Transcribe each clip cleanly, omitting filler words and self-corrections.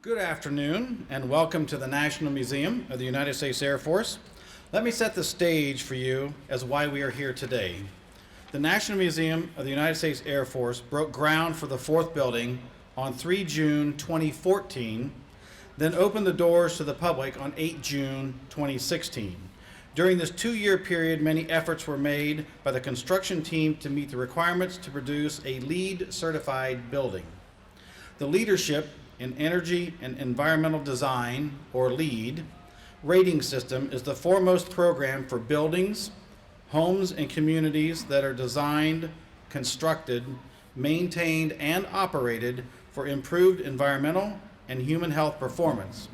Good afternoon and welcome to the National Museum of the United States Air Force. Let me set the stage for you as why we are here today. The National Museum of the United States Air Force broke ground for the fourth building on 3 June 2014, then opened the doors to the public on 8 June 2016. During this 2-year period, many efforts were made by the construction team to meet the requirements to produce a LEED certified building. The leadership in Energy and Environmental Design, or LEED, rating system is the foremost program for buildings, homes, and communities that are designed, constructed, maintained, and operated for improved environmental and human health performance.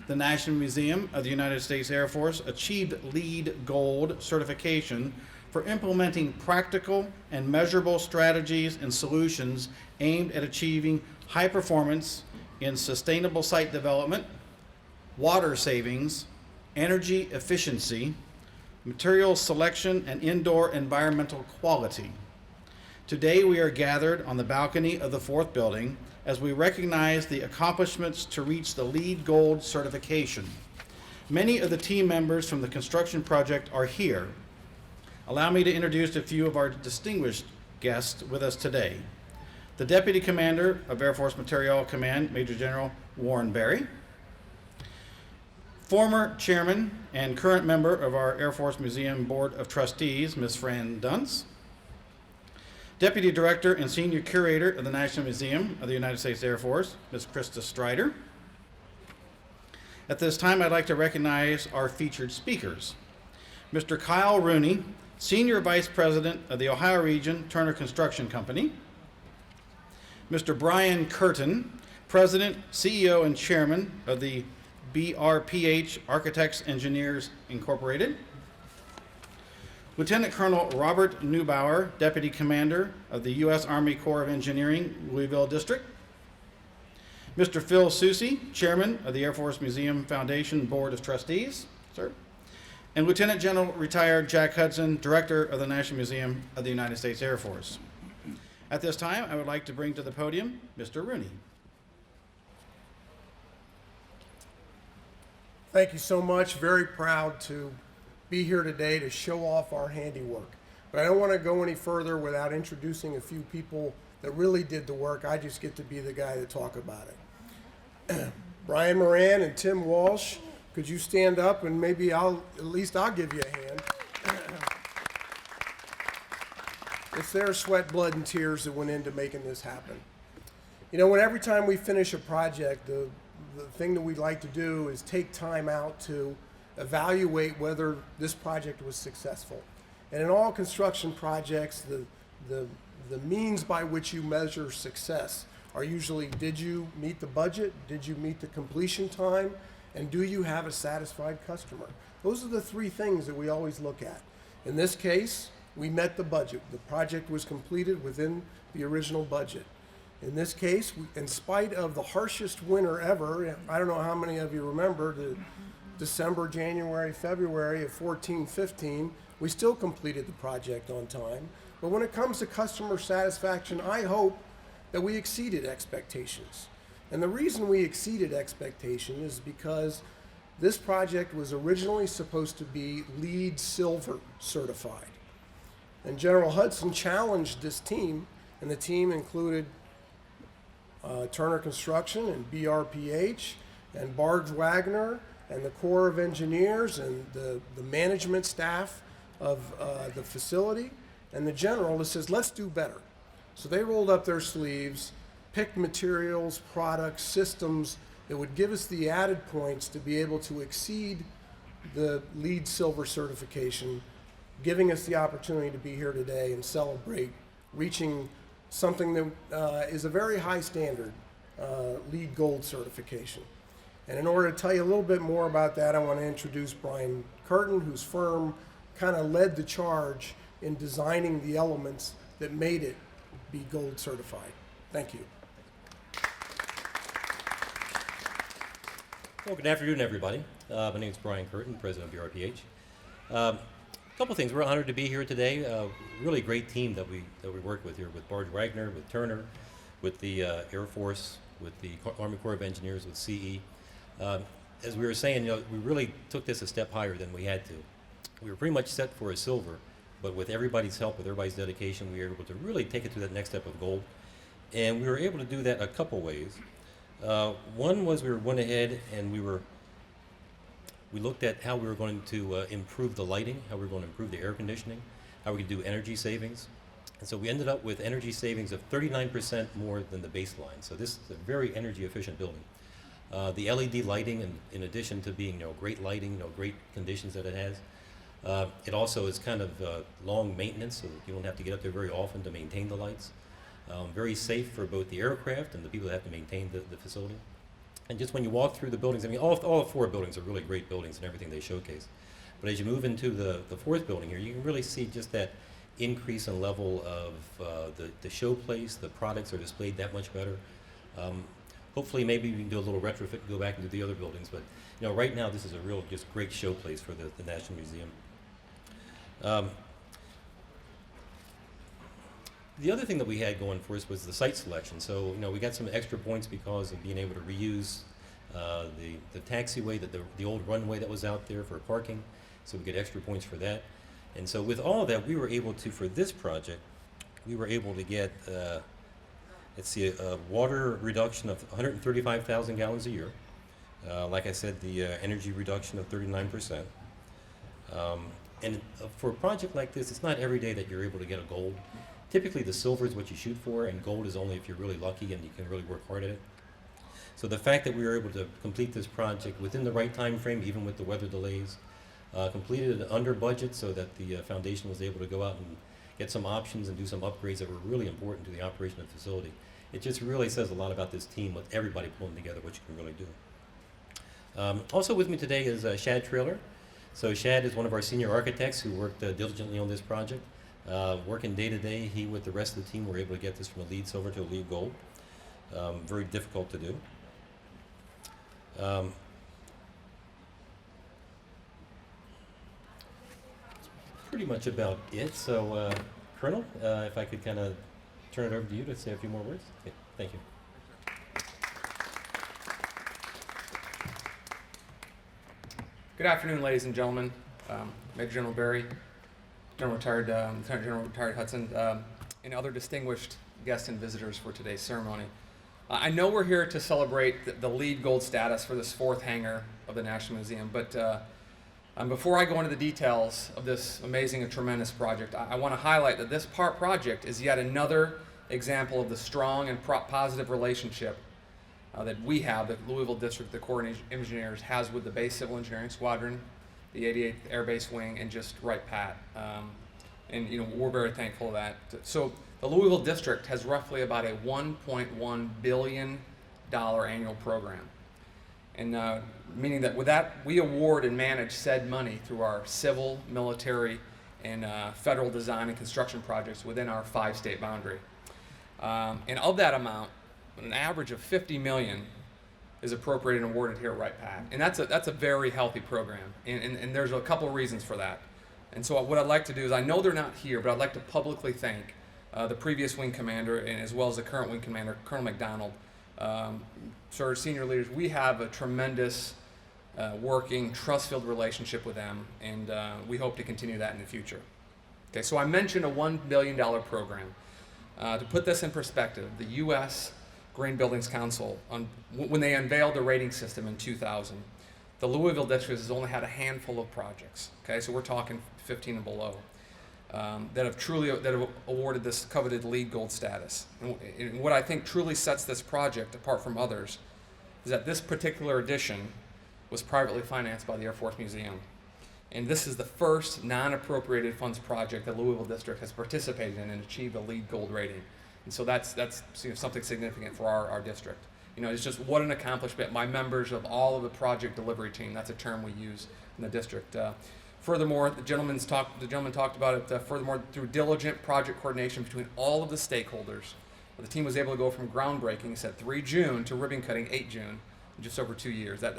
The National Museum of the United States Air Force achieved LEED Gold certification for implementing practical and measurable strategies and solutions aimed at achieving high performance in sustainable site development, water savings, energy efficiency, material selection, and indoor environmental quality. Today we are gathered on the balcony of the fourth building as we recognize the accomplishments to reach the LEED Gold certification. Many of the team members from the construction project are here. Allow me to introduce a few of our distinguished guests with us today. The Deputy Commander of Air Force Materiel Command, Major General Warren Berry. Former Chairman and current member of our Air Force Museum Board of Trustees, Ms. Fran Dunce. Deputy Director and Senior Curator of the National Museum of the United States Air Force, Ms. Krista Strider. At this time, I'd like to recognize our featured speakers. Mr. Kyle Rooney, Senior Vice President of the Ohio Region Turner Construction Company. Mr. Brian Curtin, President, CEO, and Chairman of the BRPH Architects Engineers Incorporated. Lieutenant Colonel Robert Neubauer, Deputy Commander of the U.S. Army Corps of Engineering, Louisville District. Mr. Phil Soucy, Chairman of the Air Force Museum Foundation Board of Trustees, sir. And Lieutenant General retired Jack Hudson, Director of the National Museum of the United States Air Force. At this time, I would like to bring to the podium Mr. Rooney. Thank you so much. Very proud to be here today to show off our handiwork. But I don't want to go any further without introducing a few people that really did the work. I just get to be the guy to talk about it. Brian Moran and Tim Walsh, could you stand up and maybe at least I'll give you a hand. It's their sweat, blood, and tears that went into making this happen. You know, every time we finish a project, the thing that we like to do is take time out to evaluate whether this project was successful. And in all construction projects, the means by which you measure success are usually, did you meet the budget? Did you meet the completion time? And do you have a satisfied customer? Those are the three things that we always look at. In this case, we met the budget. The project was completed within the original budget. In this case, in spite of the harshest winter ever, I don't know how many of you remember the December, January, February of 14-15, we still completed the project on time. But when it comes to customer satisfaction, I hope that we exceeded expectations. And the reason we exceeded expectation is because this project was originally supposed to be LEED Silver certified. And General Hudson challenged this team, and the team included Turner Construction and BRPH and Barge Wagner and the Corps of Engineers and the management staff of the facility and the general that says, let's do better. So they rolled up their sleeves, picked materials, products, systems that would give us the added points to be able to exceed the LEED Silver certification, giving us the opportunity to be here today and celebrate reaching something that is a very high standard, LEED Gold certification. And in order to tell you a little bit more about that, I want to introduce Brian Curtin, whose firm kind of led the charge in designing the elements that made it be gold certified. Thank you. Well, good afternoon, everybody. My name is Brian Curtin, President of BRPH. A couple things. We're honored to be here today. Really great team that we work with here with Barge Wagner, with Turner, with the Air Force, with the Army Corps of Engineers, with CE. As we were saying, we really took this a step higher than we had to. We were pretty much set for a silver, but with everybody's help, with everybody's dedication, we were able to really take it to that next step of gold. And we were able to do that a couple ways. One was we went ahead and we looked at how we were going to improve the lighting, how we were going to improve the air conditioning, how we could do energy savings. And so we ended up with energy savings of 39% more than the baseline. So this is a very energy efficient building. The LED lighting, in addition to being great lighting, great conditions that it has, it also is kind of long maintenance, so you don't have to get up there very often to maintain the lights. Very safe for both the aircraft and the people that have to maintain the facility. And just when you walk through the buildings, I mean, all 4 buildings are really great buildings and everything they showcase. But as you move into the 4th building here, you can really see just that increase in level of the showplace. The products are displayed that much better. Hopefully, maybe we can do a little retrofit and go back and do the other buildings. But right now, this is a real just great showplace for the National Museum. The other thing that we had going for us was the site selection. So, we got some extra points because of being able to reuse the taxiway, the old runway that was out there for parking. So we get extra points for that. And so with all of that, we were able to, for this project, we were able to get, let's see, a water reduction of 135,000 gallons a year. Like I said, the energy reduction of 39%. And for a project like this, it's not every day that you're able to get a gold. Typically, the silver is what you shoot for, and gold is only if you're really lucky and you can really work hard at it. So the fact that we were able to complete this project within the right time frame, even with the weather delays, completed it under budget so that the foundation was able to go out and get some options and do some upgrades that were really important to the operation of the facility. It just really says a lot about this team with everybody pulling together what you can really do. Also with me today is Shad Trailer. So Shad is one of our senior architects who worked diligently on this project. Working day to day, he with the rest of the team were able to get this from a LEED silver to a LEED gold. Very difficult to do. Pretty much about it. So, Colonel, if I could kind of turn it over to you to say a few more words. Okay, thank you. Good afternoon, ladies and gentlemen. Major General Barry, Lieutenant General Retired Hudson, and other distinguished guests and visitors for today's ceremony. I know we're here to celebrate the LEED Gold status for this 4th hangar of the National Museum, but before I go into the details of this amazing and tremendous project, I want to highlight that this project is yet another example of the strong and positive relationship that we have, that Louisville District, the Corps of Engineers, has with the Base Civil Engineering Squadron, the 88th Air Base Wing, and just right pat. And we're very thankful for that. So the Louisville District has roughly about a $1.1 billion annual program. And meaning that with that, we award and manage said money through our civil, military, and federal design and construction projects within our 5-state boundary. And of that amount, an average of $50 million is appropriated and awarded here at Wright Pat. And that's a very healthy program. And there's a couple of reasons for that. And so what I'd like to do is, I know they're not here, but I'd like to publicly thank the previous wing commander, and as well as the current wing commander, Colonel McDonald. So our senior leaders, we have a tremendous working, trust-filled relationship with them, and we hope to continue that in the future. Okay, so I mentioned a $1 billion program. To put this in perspective, the U.S. Green Buildings Council, when they unveiled the rating system in 2000, the Louisville District has only had a handful of projects. Okay, so we're talking 15 and below that have awarded this coveted LEED Gold status. And what I think truly sets this project apart from others is that this particular edition was privately financed by the Air Force Museum. And this is the first non-appropriated funds project that Louisville District has participated in and achieved a LEED Gold rating. And so that's something significant for our district. It's just what an accomplishment by members of all of the project delivery team. That's a term we use in the district. Furthermore, the gentleman talked about it. Furthermore, through diligent project coordination between all of the stakeholders, the team was able to go from groundbreaking, said 3 June, to ribbon cutting 8 June, in just over 2 years. That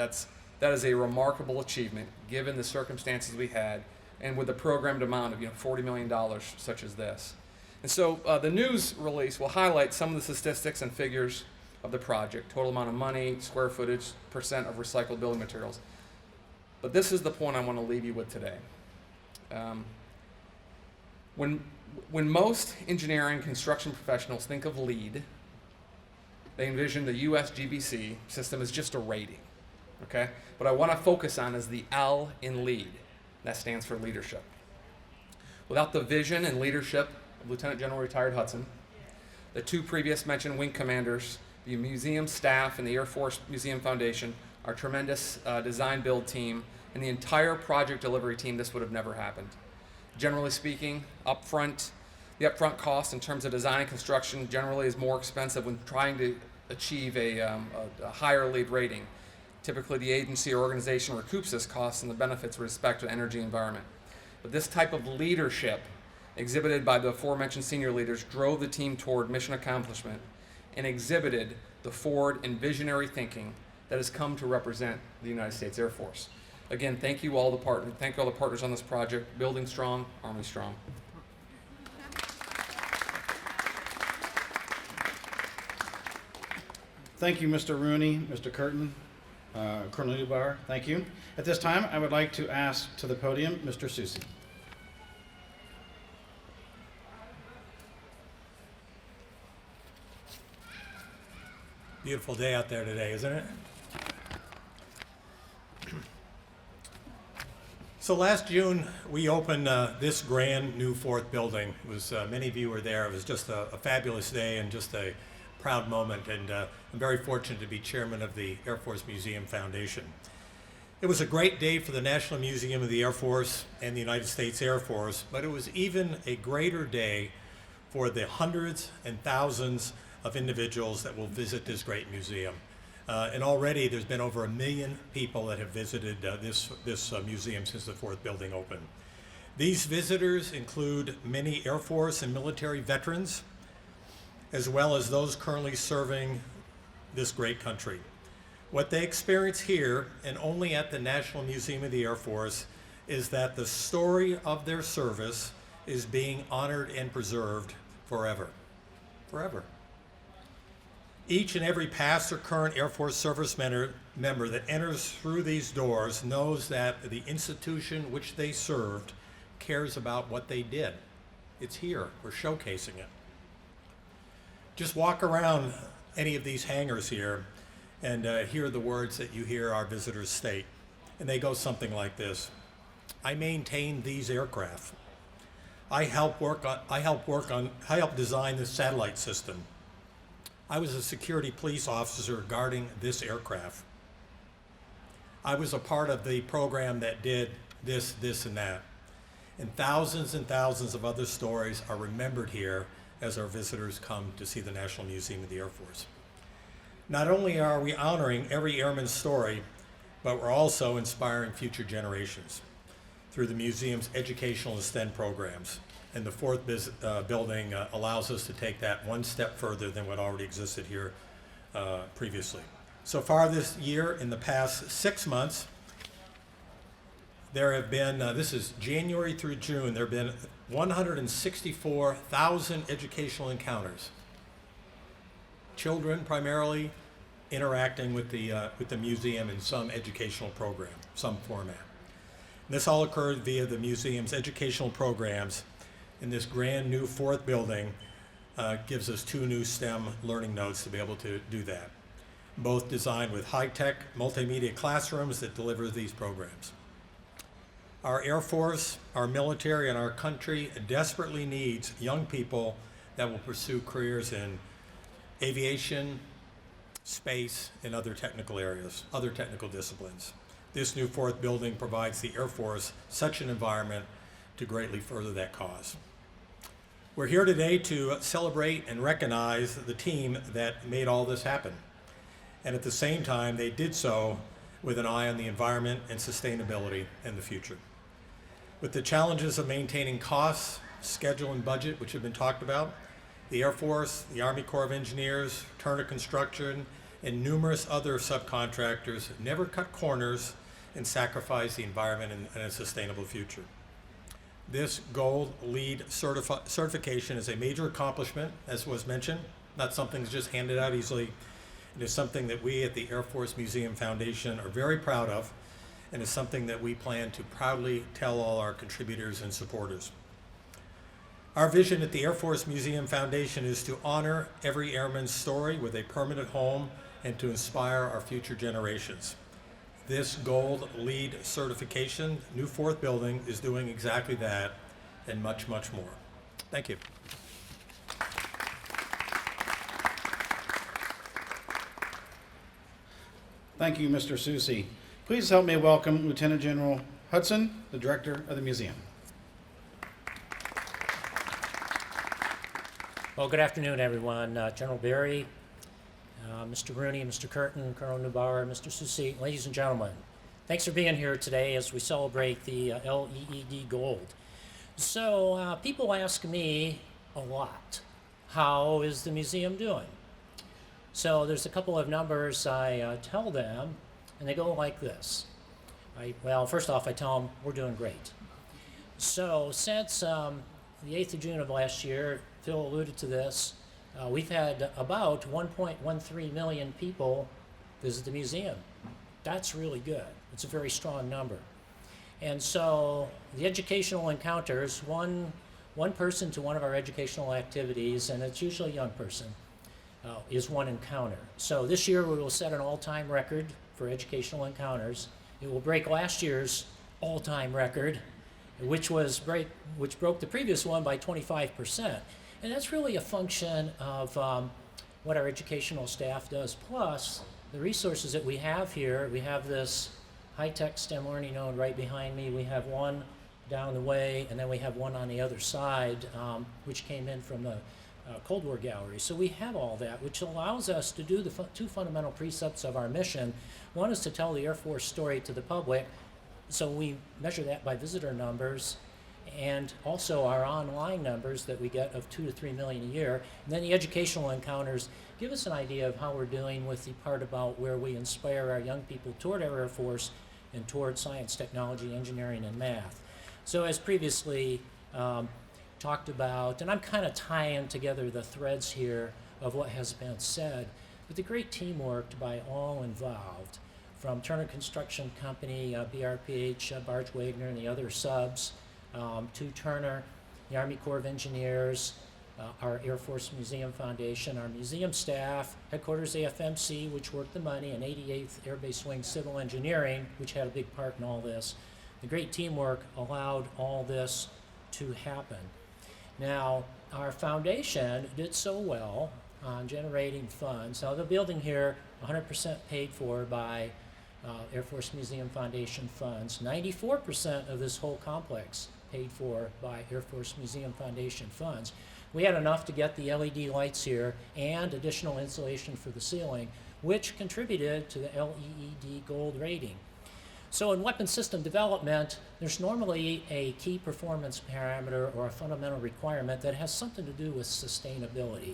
is a remarkable achievement given the circumstances we had, and with the programmed amount of $40 million such as this. And so the news release will highlight some of the statistics and figures of the project, total amount of money, square footage, percent of recycled building materials. But this is the point I want to leave you with today. When most engineering construction professionals think of LEED, they envision the USGBC system as just a rating, okay? What I want to focus on is the L in LEED. That stands for leadership. Without the vision and leadership of Lieutenant General Retired Hudson, the two previous mentioned wing commanders, the museum staff and the Air Force Museum Foundation, our tremendous design build team, and the entire project delivery team, this would have never happened. Generally speaking, the upfront cost in terms of design and construction generally is more expensive when trying to achieve a higher LEED rating. Typically, the agency or organization recoups this cost and the benefits with respect to energy environment. But this type of leadership exhibited by the aforementioned senior leaders drove the team toward mission accomplishment and exhibited the forward and visionary thinking that has come to represent the United States Air Force. Again, thank you all the partners on this project. Building strong, Army strong. Thank you, Mr. Rooney, Mr. Curtin, Colonel Neubauer. Thank you. At this time, I would like to ask to the podium Mr. Susi. Beautiful day out there today, isn't it? So last June, we opened this brand new fourth building. It was, many of you were there. It was just a fabulous day and just a proud moment. And I'm very fortunate to be chairman of the Air Force Museum Foundation. It was a great day for the National Museum of the Air Force and the United States Air Force, but it was even a greater day for the hundreds and thousands of individuals that will visit this great museum. And already there's been over 1 million people that have visited this museum since the fourth building opened. These visitors include many Air Force and military veterans, as well as those currently serving this great country. What they experience here, and only at the National Museum of the Air Force, is that the story of their service is being honored and preserved forever. Forever. Each and every past or current Air Force service member that enters through these doors knows that the institution which they served cares about what they did. It's here. We're showcasing it. Just walk around any of these hangars here and hear the words that you hear our visitors state. And they go something like this. I maintain these aircraft. I help design this satellite system. I was a security police officer guarding this aircraft. I was a part of the program that did this, and that. And thousands of other stories are remembered here as our visitors come to see the National Museum of the Air Force. Not only are we honoring every airman's story, but we're also inspiring future generations through the museum's educational and STEM programs. And the fourth building allows us to take that one step further than what already existed here previously. So far this year, in the past 6 months, there have been, this is January through June, there have been 164,000 educational encounters. Children primarily interacting with the museum in some educational program, some format. And this all occurred via the museum's educational programs. And this brand new fourth building gives us 2 new STEM learning nodes to be able to do that, both designed with high-tech multimedia classrooms that deliver these programs. Our Air Force, our military, and our country desperately needs young people that will pursue careers in aviation, space, and other technical areas, other technical disciplines. This new fourth building provides the Air Force such an environment to greatly further that cause. We're here today to celebrate and recognize the team that made all this happen. And at the same time, they did so with an eye on the environment and sustainability in the future. With the challenges of maintaining costs, schedule, and budget, which have been talked about, the Air Force, the Army Corps of Engineers, Turner Construction, and numerous other subcontractors never cut corners and sacrificed the environment and a sustainable future. This gold LEED certification is a major accomplishment, as was mentioned, not something that's just handed out easily. It is something that we at the Air Force Museum Foundation are very proud of, and is something that we plan to proudly tell all our contributors and supporters. Our vision at the Air Force Museum Foundation is to honor every airman's story with a permanent home and to inspire our future generations. This gold LEED certification, new fourth building, is doing exactly that and much, much more. Thank you. Thank you, Mr. Susi. Please help me welcome Lieutenant General Hudson, the Director of the Museum. Well, good afternoon, everyone. General Berry, Mr. Rooney, Mr. Curtin, Colonel Neubauer, Mr. Susi, ladies and gentlemen. Thanks for being here today as we celebrate the LEED Gold. So people ask me a lot, how is the museum doing? So there's a couple of numbers I tell them, and they go like this. Well, first off, I tell them we're doing great. So since the 8th of June of last year, Phil alluded to this, we've had about 1.13 million people visit the museum. That's really good. It's a very strong number. And so the educational encounters, one person to one of our educational activities, and it's usually a young person, is one encounter. So this year we will set an all-time record for educational encounters. It will break last year's all-time record, which broke the previous one by 25%. And that's really a function of what our educational staff does, plus the resources that we have here. We have this high-tech STEM learning node right behind me. We have one down the way, and then we have one on the other side, which came in from the Cold War gallery. So we have all that, which allows us to do the two fundamental precepts of our mission. One is to tell the Air Force story to the public, so we measure that by visitor numbers, and also our online numbers that we get of 2 to 3 million a year. And then the educational encounters give us an idea of how we're doing with the part about where we inspire our young people toward our Air Force and toward science, technology, engineering, and math. So as previously talked about, and I'm kind of tying together the threads here of what has been said, but the great teamwork by all involved, from Turner Construction Company, BRPH, Barge Wagner, and the other subs, to Turner, the Army Corps of Engineers, our Air Force Museum Foundation, our museum staff, headquarters AFMC, which worked the money, and 88th Air Base Wing Civil Engineering, which had a big part in all this. The great teamwork allowed all this to happen. Now, our foundation did so well on generating funds. Now, the building here, 100% paid for by Air Force Museum Foundation funds. 94% of this whole complex paid for by Air Force Museum Foundation funds. We had enough to get the LED lights here and additional insulation for the ceiling, which contributed to the LEED Gold rating. So in weapon system development, there's normally a key performance parameter or a fundamental requirement that has something to do with sustainability.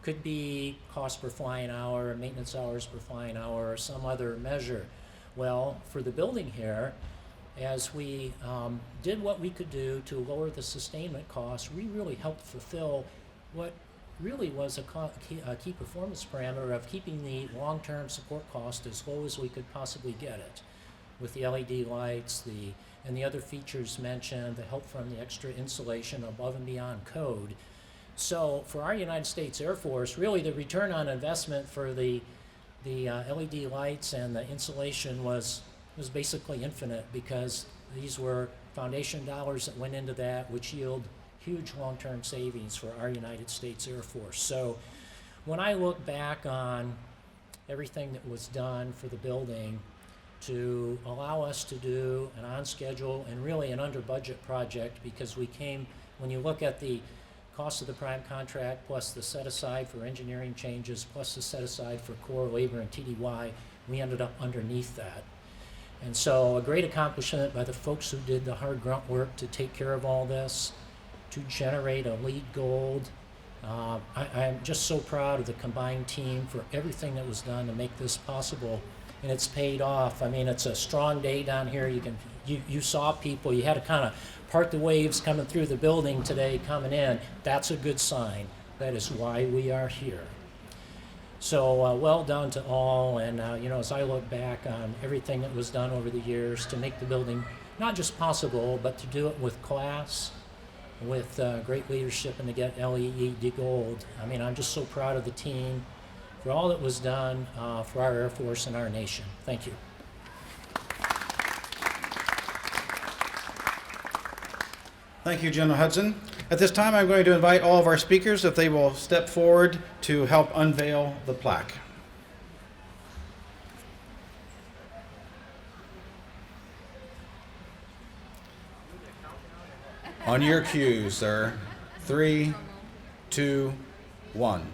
Could be cost per flying hour, maintenance hours per flying hour, or some other measure. Well, for the building here, as we did what we could do to lower the sustainment costs, we really helped fulfill what really was a key performance parameter of keeping the long-term support cost as low as we could possibly get it. With the LED lights, and the other features mentioned, the help from the extra insulation above and beyond code. So for our United States Air Force, really the return on investment for the LED lights and the insulation was basically infinite, because these were foundation dollars that went into that, which yield huge long-term savings for our United States Air Force. So when I look back on everything that was done for the building to allow us to do an on-schedule and really an under-budget project, because when you look at the cost of the prime contract plus the set-aside for engineering changes plus the set-aside for core labor and TDY, we ended up underneath that. And so a great accomplishment by the folks who did the hard grunt work to take care of all this, to generate a LEED Gold. I'm just so proud of the combined team for everything that was done to make this possible, and it's paid off. I mean, it's a strong day down here. You saw people. You had to kind of part the waves coming through the building today, coming in. That's a good sign. That is why we are here. So well done to all, and you know, as I look back on everything that was done over the years to make the building not just possible, but to do it with class, with great leadership, and to get LEED Gold. I mean, I'm just so proud of the team for all that was done for our Air Force and our nation. Thank you. Thank you, General Hudson. At this time, I'm going to invite all of our speakers if they will step forward to help unveil the plaque. On your cue, sir. 3, 2, 1.